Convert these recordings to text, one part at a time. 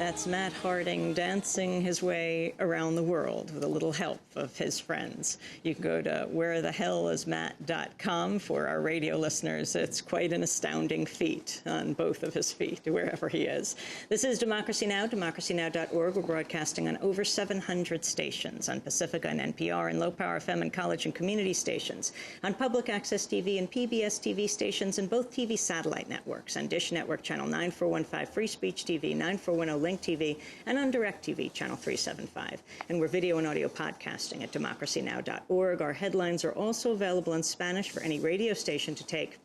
That's Matt Harding dancing his way around the world with a little help of his friends. You can go to wherethehellismatt.com for our radio listeners. It's quite an astounding feat on both of his feet, wherever he is. This is Democracy Now!, democracynow.org. We're broadcasting on over 700 stations, on Pacifica and NPR, and low-power FM and college and community stations, on public access TV and PBS TV stations, and both TV satellite networks, on Dish Network Channel 9415, Free Speech TV, 9410 Link TV, and on DirecTV Channel 375. And we're video and audio podcasting at democracynow.org. Our headlines are also available in Spanish for any radio station to take,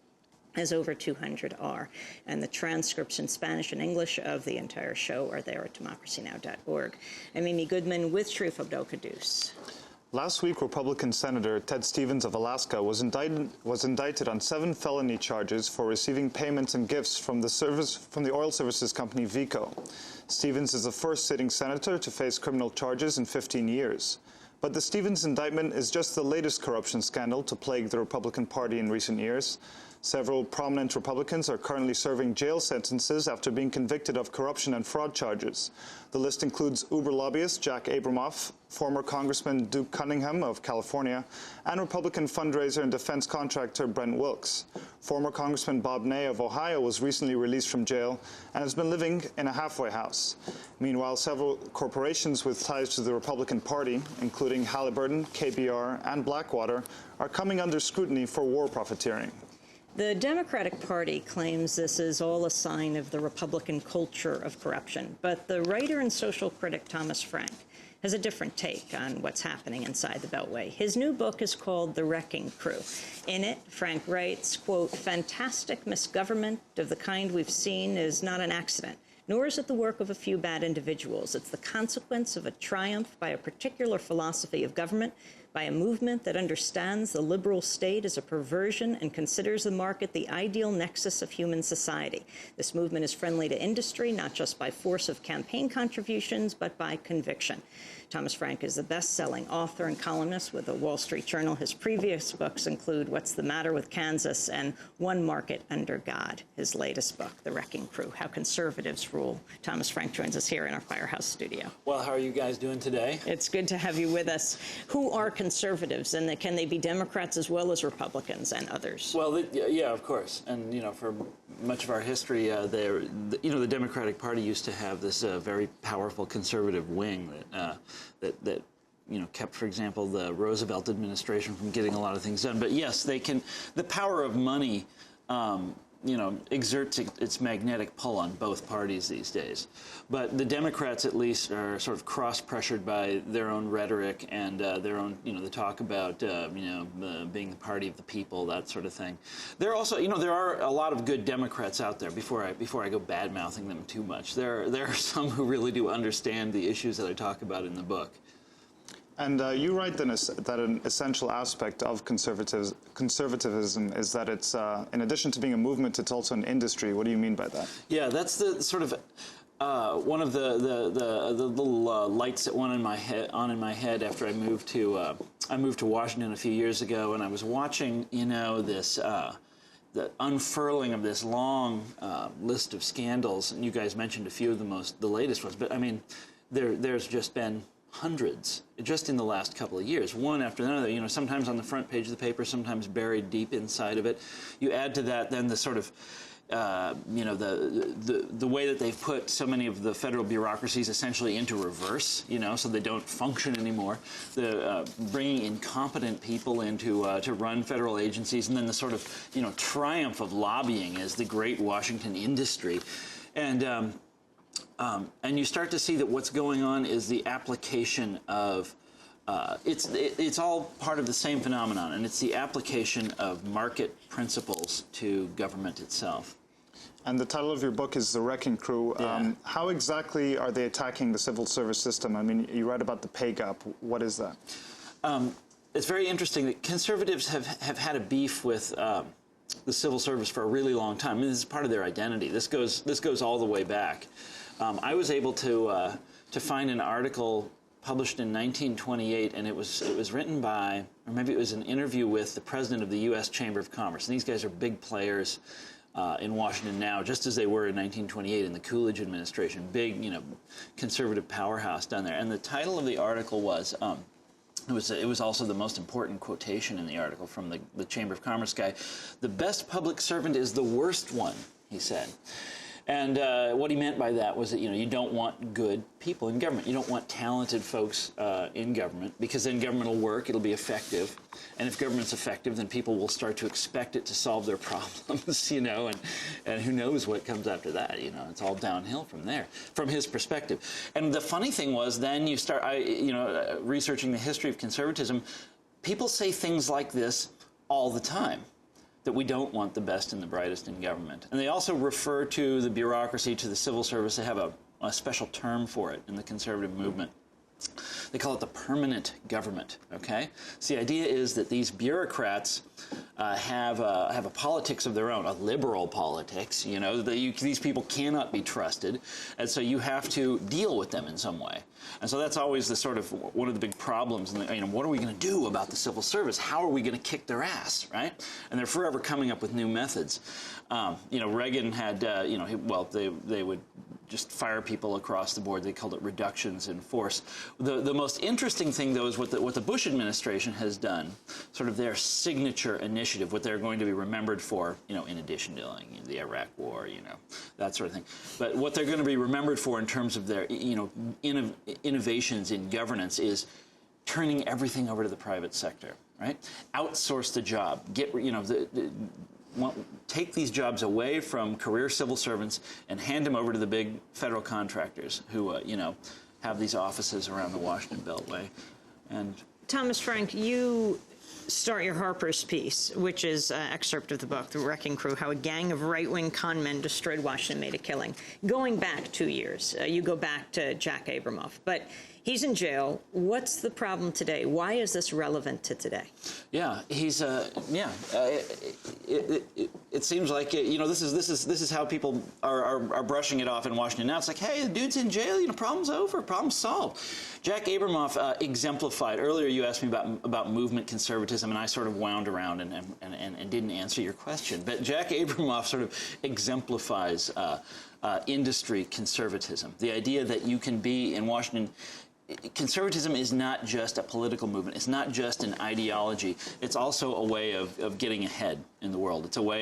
as over 200 are. And the transcripts in Spanish and English of the entire show are there at democracynow.org. I'm Amy Goodman with Sharif Abdel-Qaddous. Last week, Republican Senator Ted Stevens of Alaska was indicted on 7 felony charges for receiving payments and gifts from the oil services company Vico. Stevens is the first sitting senator to face criminal charges in 15 years. But the Stevens indictment is just the latest corruption scandal to plague the Republican Party in recent years. Several prominent Republicans are currently serving jail sentences after being convicted of corruption and fraud charges. The list includes Uber lobbyist Jack Abramoff, former Congressman Duke Cunningham of California, and Republican fundraiser and defense contractor Brent Wilkes. Former Congressman Bob Ney of Ohio was recently released from jail and has been living in a halfway house. Meanwhile, several corporations with ties to the Republican Party, including Halliburton, KBR, and Blackwater, are coming under scrutiny for war profiteering. The Democratic Party claims this is all a sign of the Republican culture of corruption, but the writer and social critic Thomas Frank has a different take on what's happening inside the Beltway. His new book is called The Wrecking Crew. In it, Frank writes, quote, "Fantastic misgovernment of the kind we've seen is not an accident, nor is it the work of a few bad individuals. It's the consequence of a triumph by a particular philosophy of government, by a movement that understands the liberal state as a perversion and considers the market the ideal nexus of human society. This movement is friendly to industry, not just by force of campaign contributions, but by conviction." Thomas Frank is the best-selling author and columnist with the Wall Street Journal. His previous books include What's the Matter with Kansas and One Market Under God. His latest book, The Wrecking Crew, How Conservatives Rule. Thomas Frank joins us here in our Firehouse studio. Well, how are you guys doing today? It's good to have you with us. Who are conservatives, and can they be Democrats as well as Republicans and others? Well, yeah, of course. And, you know, for much of our history, the Democratic Party used to have this very powerful conservative wing that kept, for example, the Roosevelt administration from getting a lot of things done. But yes, they can. The power of money, exerts its magnetic pull on both parties these days. But the Democrats, at least, are sort of cross-pressured by their own rhetoric and their own, the talk about, being the party of the people, that sort of thing. There are also, there are a lot of good Democrats out there. Before I go bad-mouthing them too much, there are some who really do understand the issues that I talk about in the book. And you write that an essential aspect of conservatism is that it's, in addition to being a movement, it's also an industry. What do you mean by that? Yeah, that's the sort of one of the little lights that went in my head after I moved to Washington a few years ago, and I was watching this the unfurling of this long list of scandals, and you guys mentioned a few of the latest ones, but I mean, there's just been hundreds just in the last couple of years, one after another, sometimes on the front page of the paper, sometimes buried deep inside of it. You add to that then the sort of the way that they've put so many of the federal bureaucracies essentially into reverse, so they don't function anymore. The bringing incompetent people in to run federal agencies, and then the sort of triumph of lobbying as the great Washington industry, and you start to see that what's going on is the application of it's all part of the same phenomenon, and it's the application of market principles to government itself. And the title of your book is The Wrecking Crew. Yeah. How exactly are they attacking the civil service system? I mean, you write about the pay gap. What is that? It's very interesting that conservatives have had a beef with the civil service for a really long time. I mean, this is part of their identity. This goes all the way back. I was able to find an article published in 1928, and it was written by, or maybe it was an interview with the president of the U.S. Chamber of Commerce. And these guys are big players in Washington now, just as they were in 1928 in the Coolidge administration, big, conservative powerhouse down there. And the title of the article was, it was also the most important quotation in the article from the Chamber of Commerce guy, "The best public servant is the worst one," he said. And what he meant by that was that, you don't want good people in government. You don't want talented folks in government, because then government will work, it'll be effective. And if government's effective, then people will start to expect it to solve their problems, and who knows what comes after that, It's all downhill from there, from his perspective. And the funny thing was, then you start, researching the history of conservatism, people say things like this all the time, that we don't want the best and the brightest in government. And they also refer to the bureaucracy, to the civil service. They have a special term for it in the conservative movement. They call it the permanent government, okay? So the idea is that these bureaucrats have a politics of their own, a liberal politics, these people cannot be trusted, and so you have to deal with them in some way. And so that's always the sort of one of the big problems. And what are we going to do about the civil service? How are we going to kick their ass, right? And they're forever coming up with new methods. Reagan had, they would just fire people across the board. They called it reductions in force. The most interesting thing, though, is what the Bush administration has done, sort of their signature initiative, what they're going to be remembered for, in addition to the Iraq War, that sort of thing. But what they're going to be remembered for in terms of their, innovations in governance is turning everything over to the private sector, right? Outsource the job. Get, take these jobs away from career civil servants and hand them over to the big federal contractors who, have these offices around the Washington Beltway. And Thomas Frank, you start your Harper's piece, which is an excerpt of the book, The Wrecking Crew, how a gang of right-wing con men destroyed Washington, made a killing. Going back 2 years, you go back to Jack Abramoff, but he's in jail. What's the problem today? Why is this relevant to today? Yeah, he's it seems like this is how people are brushing it off in Washington now. It's like, hey, the dude's in jail. Problem's over. Problem's solved. Jack Abramoff exemplified. Earlier, you asked me about movement conservatism, and I sort of wound around and didn't answer your question. But Jack Abramoff sort of exemplifies industry conservatism. The idea that you can be in Washington. Conservatism is not just a political movement. It's not just an ideology. It's also a way of getting ahead in the world. It's a way